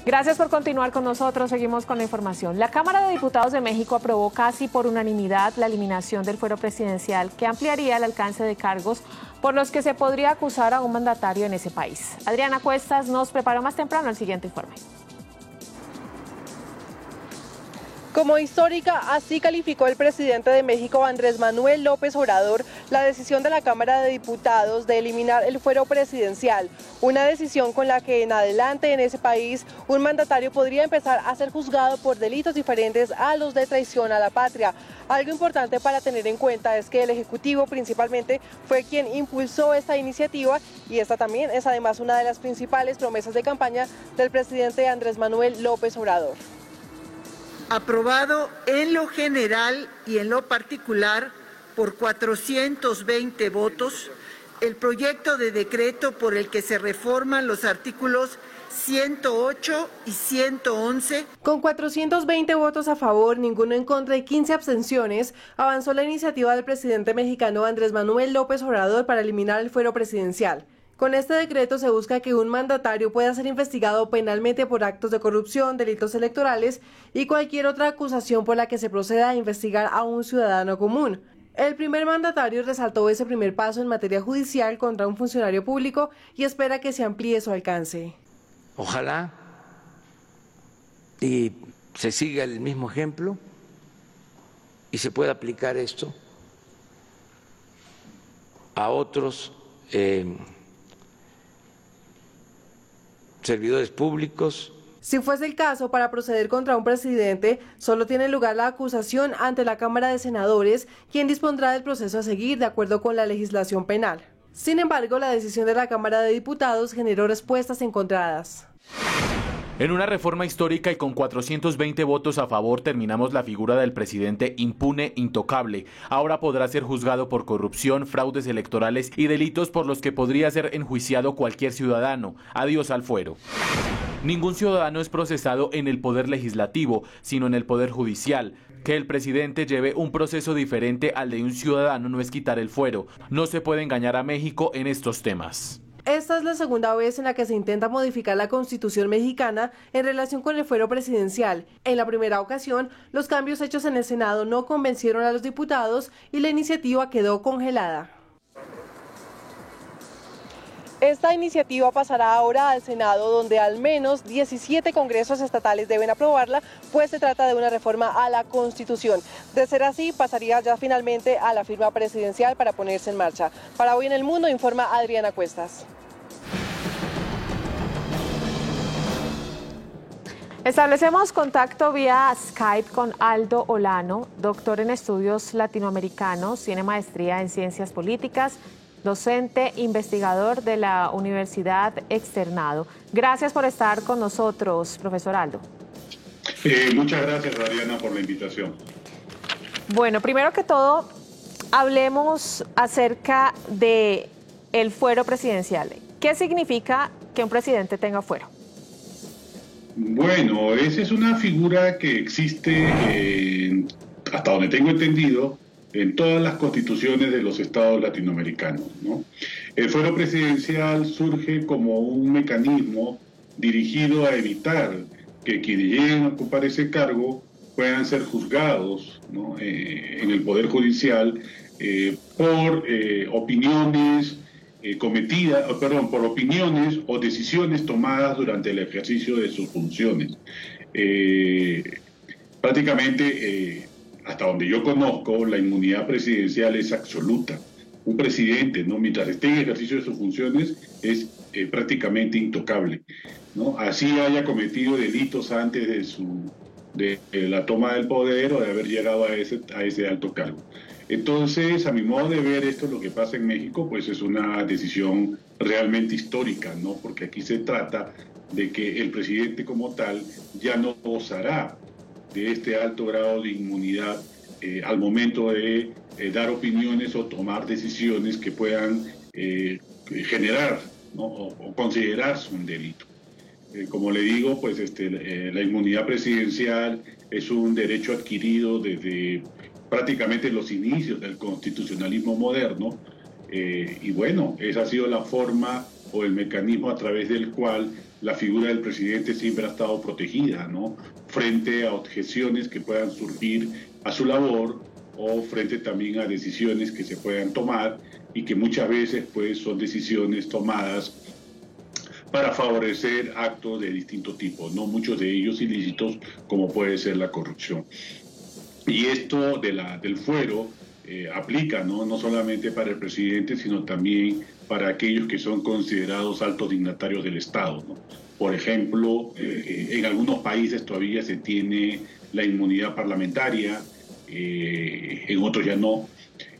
Gracias por continuar con nosotros. Seguimos con la información. La Cámara de Diputados de México aprobó casi por unanimidad la eliminación del fuero presidencial que ampliaría el alcance de cargos por los que se podría acusar a un mandatario en ese país. Adriana Cuestas nos preparó más temprano el siguiente informe. Como histórica, así calificó el presidente de México, Andrés Manuel López Obrador, la decisión de la Cámara de Diputados de eliminar el fuero presidencial, una decisión con la que en adelante en ese país un mandatario podría empezar a ser juzgado por delitos diferentes a los de traición a la patria. Algo importante para tener en cuenta es que el Ejecutivo principalmente fue quien impulsó esta iniciativa y esta también es además una de las principales promesas de campaña del presidente Andrés Manuel López Obrador. Aprobado en lo general y en lo particular por 420 votos, el proyecto de decreto por el que se reforman los artículos 108 y 111. Con 420 votos a favor, ninguno en contra y 15 abstenciones, avanzó la iniciativa del presidente mexicano Andrés Manuel López Obrador para eliminar el fuero presidencial. Con este decreto se busca que un mandatario pueda ser investigado penalmente por actos de corrupción, delitos electorales y cualquier otra acusación por la que se proceda a investigar a un ciudadano común. El primer mandatario resaltó ese primer paso en materia judicial contra un funcionario público y espera que se amplíe su alcance. Ojalá y se siga el mismo ejemplo y se pueda aplicar esto a otros servidores públicos. Si fuese el caso, para proceder contra un presidente, solo tiene lugar la acusación ante la Cámara de Senadores, quien dispondrá del proceso a seguir de acuerdo con la legislación penal. Sin embargo, la decisión de la Cámara de Diputados generó respuestas encontradas. En una reforma histórica y con 420 votos a favor terminamos la figura del presidente impune, intocable. Ahora podrá ser juzgado por corrupción, fraudes electorales y delitos por los que podría ser enjuiciado cualquier ciudadano. Adiós al fuero. Ningún ciudadano es procesado en el poder legislativo, sino en el poder judicial. Que el presidente lleve un proceso diferente al de un ciudadano no es quitar el fuero. No se puede engañar a México en estos temas. Esta es la segunda vez en la que se intenta modificar la Constitución mexicana en relación con el fuero presidencial. En la primera ocasión, los cambios hechos en el Senado no convencieron a los diputados y la iniciativa quedó congelada. Esta iniciativa pasará ahora al Senado, donde al menos 17 congresos estatales deben aprobarla, pues se trata de una reforma a la Constitución. De ser así, pasaría ya finalmente a la firma presidencial para ponerse en marcha. Para Hoy en el Mundo, informa Adriana Cuestas. Establecemos contacto vía Skype con Aldo Olano, doctor en estudios latinoamericanos, tiene maestría en ciencias políticas, docente investigador de la Universidad Externado. Gracias por estar con nosotros, profesor Aldo. Muchas gracias, Adriana, por la invitación. Bueno, primero que todo, hablemos acerca de el fuero presidencial. ¿Qué significa que un presidente tenga fuero? Bueno, esa es una figura que existe, hasta donde tengo entendido, en todas las constituciones de los estados latinoamericanos, ¿no? El fuero presidencial surge como un mecanismo dirigido a evitar que quienes lleguen a ocupar ese cargo puedan ser juzgados, ¿no? En el Poder Judicial por opiniones por opiniones o decisiones tomadas durante el ejercicio de sus funciones. Prácticamente, hasta donde yo conozco, la inmunidad presidencial es absoluta. Un presidente, ¿no?, mientras esté en ejercicio de sus funciones, es prácticamente intocable, ¿no? Así haya cometido delitos antes de la toma del poder o de haber llegado a ese alto cargo. Entonces, a mi modo de ver, esto, lo que pasa en México, pues es una decisión realmente histórica, ¿no? Porque aquí se trata de que el presidente como tal ya no gozará de este alto grado de inmunidad al momento de dar opiniones o tomar decisiones que puedan generar, ¿no?, o considerarse un delito. Como le digo, pues la inmunidad presidencial es un derecho adquirido desde prácticamente los inicios del constitucionalismo moderno, y bueno, esa ha sido la forma o el mecanismo a través del cual la figura del presidente siempre ha estado protegida, ¿no? Frente a objeciones que puedan surgir a su labor o frente también a decisiones que se puedan tomar y que muchas veces pues son decisiones tomadas para favorecer actos de distinto tipo, no muchos de ellos ilícitos como puede ser la corrupción. Y esto del fuero aplica no solamente para el presidente, sino también para aquellos que son considerados altos dignatarios del Estado, ¿no? Por ejemplo, en algunos países todavía se tiene la inmunidad parlamentaria, en otros ya no.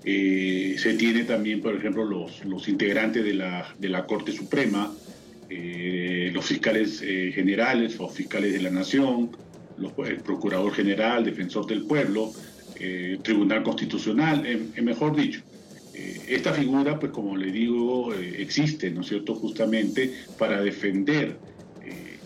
Se tiene también, por ejemplo, los integrantes de la Corte Suprema, los fiscales generales o fiscales de la Nación, el Procurador General, Defensor del Pueblo, Tribunal Constitucional, mejor dicho. Esta figura, pues como le digo, existe, ¿no es cierto?, justamente para defender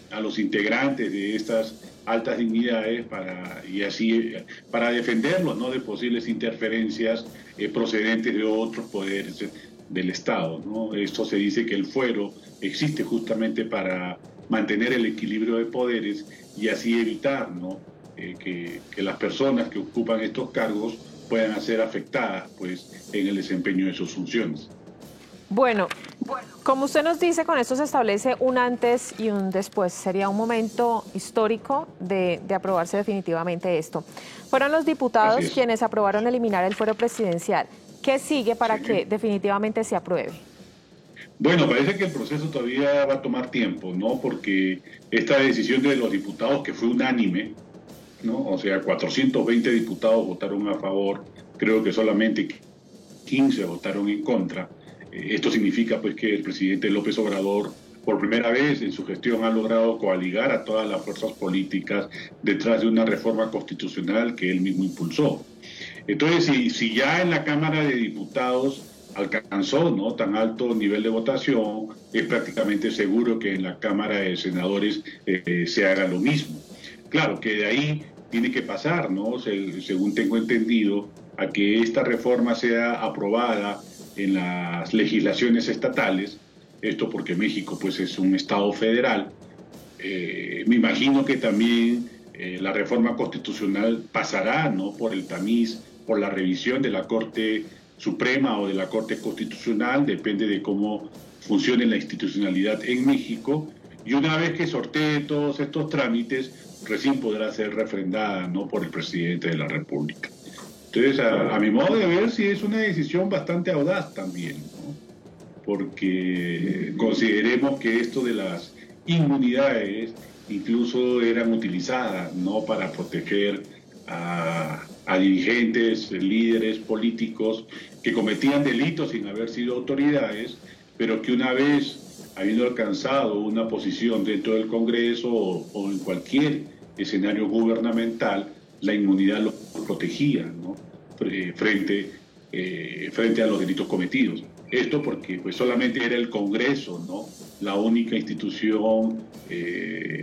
a los integrantes de estas altas dignidades para defenderlos, ¿no?, de posibles interferencias procedentes de otros poderes del Estado, ¿no? Esto se dice que el fuero existe justamente para mantener el equilibrio de poderes y así evitar, ¿no?, que las personas que ocupan estos cargos puedan ser afectadas pues en el desempeño de sus funciones. Bueno, como usted nos dice, con esto se establece un antes y un después. Sería un momento histórico de aprobarse definitivamente esto. Fueron los diputados quienes aprobaron eliminar el fuero presidencial. ¿Qué sigue para que definitivamente se apruebe? Bueno, parece que el proceso todavía va a tomar tiempo, ¿no? Porque esta decisión de los diputados, que fue unánime, ¿no? O sea, 420 diputados votaron a favor, creo que solamente 15 votaron en contra. Esto significa pues que el presidente López Obrador por primera vez en su gestión ha logrado coaligar a todas las fuerzas políticas detrás de una reforma constitucional que él mismo impulsó. Entonces, si ya en la Cámara de Diputados alcanzó, ¿no?, tan alto nivel de votación, es prácticamente seguro que en la Cámara de Senadores se haga lo mismo. Claro que de ahí tiene que pasar, ¿no?, según tengo entendido, a que esta reforma sea aprobada en las legislaciones estatales, esto porque México pues es un estado federal. Me imagino que también la reforma constitucional pasará, ¿no?, por el tamiz, por la revisión de la Corte Suprema o de la Corte Constitucional, depende de cómo funcione la institucionalidad en México, y una vez que sortee todos estos trámites, recién podrá ser refrendada, ¿no?, por el presidente de la República. Entonces, a mi modo de ver, sí es una decisión bastante audaz también, ¿no?, porque consideremos que esto de las inmunidades incluso eran utilizadas, ¿no?, para proteger a dirigentes, líderes políticos que cometían delitos sin haber sido autoridades, pero que una vez habiendo alcanzado una posición dentro del Congreso o en cualquier escenario gubernamental, la inmunidad los protegía, ¿no?, frente a los delitos cometidos. Esto porque pues solamente era el Congreso, ¿no?, la única institución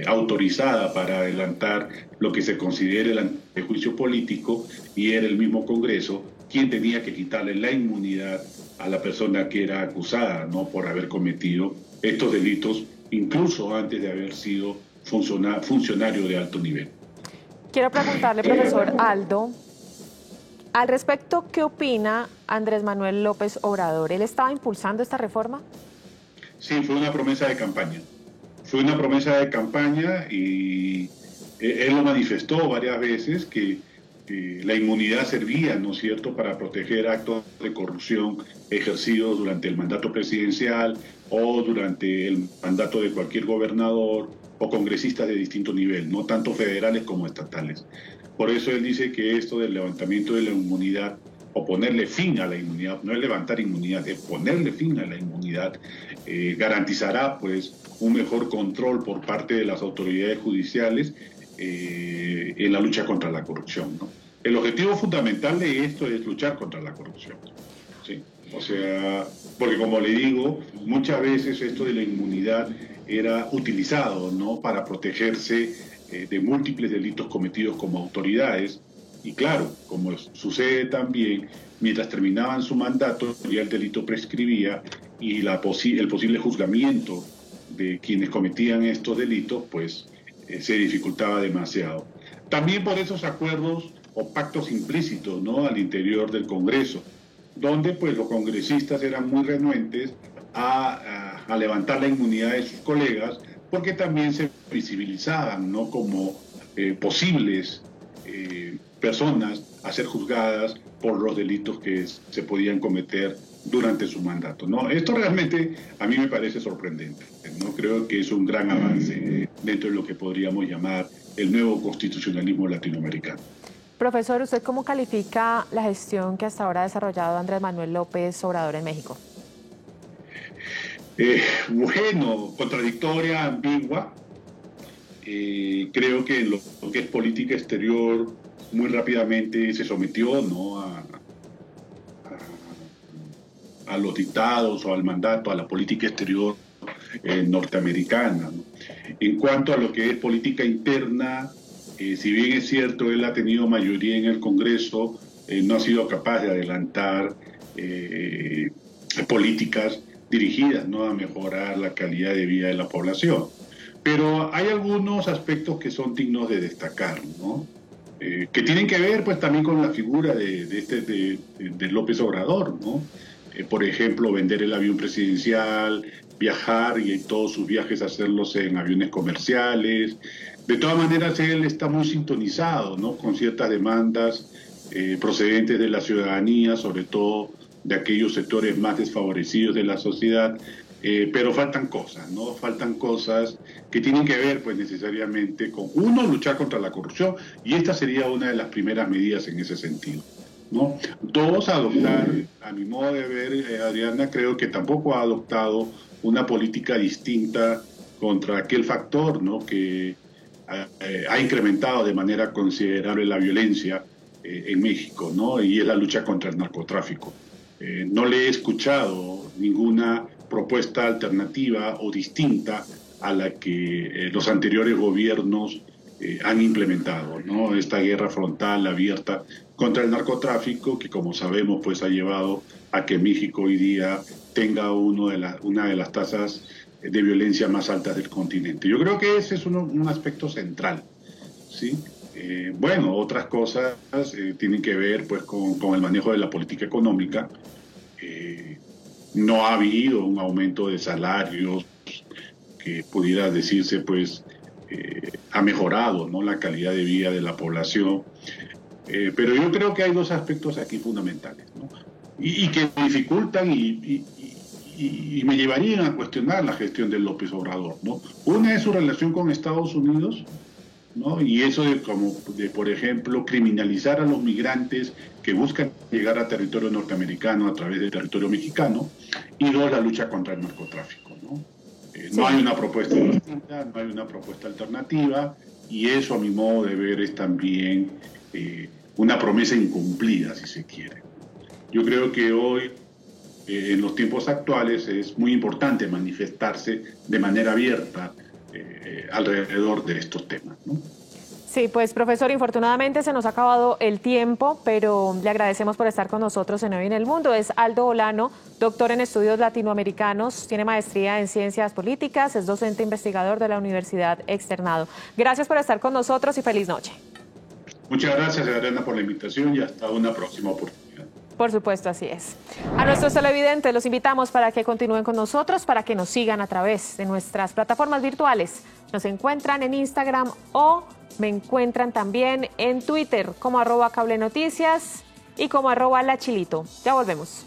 autorizada para adelantar lo que se considere el antejuicio político, y era el mismo Congreso quien tenía que quitarle la inmunidad a la persona que era acusada, ¿no?, por haber cometido estos delitos, incluso antes de haber sido funcionario de alto nivel. Quiero preguntarle, profesor Aldo, al respecto, ¿qué opina Andrés Manuel López Obrador? ¿Él estaba impulsando esta reforma? Sí, fue una promesa de campaña. Fue una promesa de campaña y él lo manifestó varias veces que la inmunidad servía, ¿no es cierto?, para proteger actos de corrupción ejercidos durante el mandato presidencial o durante el mandato de cualquier gobernador o congresistas de distinto nivel, no tanto federales como estatales. Por eso él dice que esto del levantamiento de la inmunidad o ponerle fin a la inmunidad, no es levantar inmunidad, es ponerle fin a la inmunidad, garantizará pues un mejor control por parte de las autoridades judiciales en la lucha contra la corrupción, ¿no? El objetivo fundamental de esto es luchar contra la corrupción, ¿sí? O sea, porque como le digo, muchas veces esto de la inmunidad era utilizado, ¿no?, para protegerse de múltiples delitos cometidos como autoridades, y claro, como sucede también, mientras terminaban su mandato ya el delito prescribía y el posible juzgamiento de quienes cometían estos delitos, pues se dificultaba demasiado. También por esos acuerdos o pactos implícitos, ¿no?, al interior del Congreso, donde pues los congresistas eran muy renuentes a levantar la inmunidad de sus colegas, porque también se visibilizaban, ¿no?, como posibles personas a ser juzgadas por los delitos que se podían cometer durante su mandato, ¿no? Esto realmente a mí me parece sorprendente, ¿no? Creo que es un gran avance dentro de lo que podríamos llamar el nuevo constitucionalismo latinoamericano. Profesor, ¿usted cómo califica la gestión que hasta ahora ha desarrollado Andrés Manuel López Obrador en México? Bueno, contradictoria, ambigua. Creo que lo que es política exterior muy rápidamente se sometió, ¿no?, a los dictados o al mandato, a la política exterior norteamericana, ¿no? En cuanto a lo que es política interna, si bien es cierto, él ha tenido mayoría en el Congreso, no ha sido capaz de adelantar políticas dirigidas, ¿no?, a mejorar la calidad de vida de la población. Pero hay algunos aspectos que son dignos de destacar, ¿no?, que tienen que ver pues también con la figura de López Obrador, ¿no? Por ejemplo, vender el avión presidencial, viajar y en todos sus viajes hacerlos en aviones comerciales. De todas maneras, él está muy sintonizado, ¿no?, con ciertas demandas procedentes de la ciudadanía, sobre todo de aquellos sectores más desfavorecidos de la sociedad, pero faltan cosas, ¿no? Faltan cosas que tienen que ver, pues, necesariamente con, uno, luchar contra la corrupción, y esta sería una de las primeras medidas en ese sentido, ¿no? Dos, adoptar, a mi modo de ver, Adriana, creo que tampoco ha adoptado una política distinta contra aquel factor, ¿no?, que ha incrementado de manera considerable la violencia en México, ¿no?, y es la lucha contra el narcotráfico. No le he escuchado ninguna propuesta alternativa o distinta a la que los anteriores gobiernos han implementado, ¿no?, esta guerra frontal abierta contra el narcotráfico, que como sabemos pues ha llevado a que México hoy día tenga una de las tasas de violencia más altas del continente. Yo creo que ese es un aspecto central, ¿sí? Bueno, otras cosas tienen que ver pues con el manejo de la política económica. No ha habido un aumento de salarios que pudiera decirse pues ha mejorado, ¿no?, la calidad de vida de la población. Pero yo creo que hay dos aspectos aquí fundamentales, ¿no?, y que dificultan y me llevarían a cuestionar la gestión de López Obrador, ¿no? Una es su relación con Estados Unidos, ¿no?, y eso de, por ejemplo, criminalizar a los migrantes que buscan llegar a territorio norteamericano a través del territorio mexicano, y dos, la lucha contra el narcotráfico, ¿no? No hay una propuesta distinta, no hay una propuesta alternativa, y eso, a mi modo de ver, es también una promesa incumplida, si se quiere. Yo creo que hoy, en los tiempos actuales, es muy importante manifestarse de manera abierta alrededor de estos temas, ¿no? Sí, pues profesor, infortunadamente se nos ha acabado el tiempo, pero le agradecemos por estar con nosotros en Hoy en el Mundo. Es Aldo Olano, doctor en estudios latinoamericanos, tiene maestría en ciencias políticas, es docente investigador de la Universidad Externado. Gracias por estar con nosotros y feliz noche. Muchas gracias, Adriana, por la invitación y hasta una próxima oportunidad. Por supuesto, así es. A nuestros televidentes los invitamos para que continúen con nosotros, para que nos sigan a través de nuestras plataformas virtuales. Nos encuentran en Instagram o me encuentran también en Twitter como @cablenoticias y como @lachilito. Ya volvemos.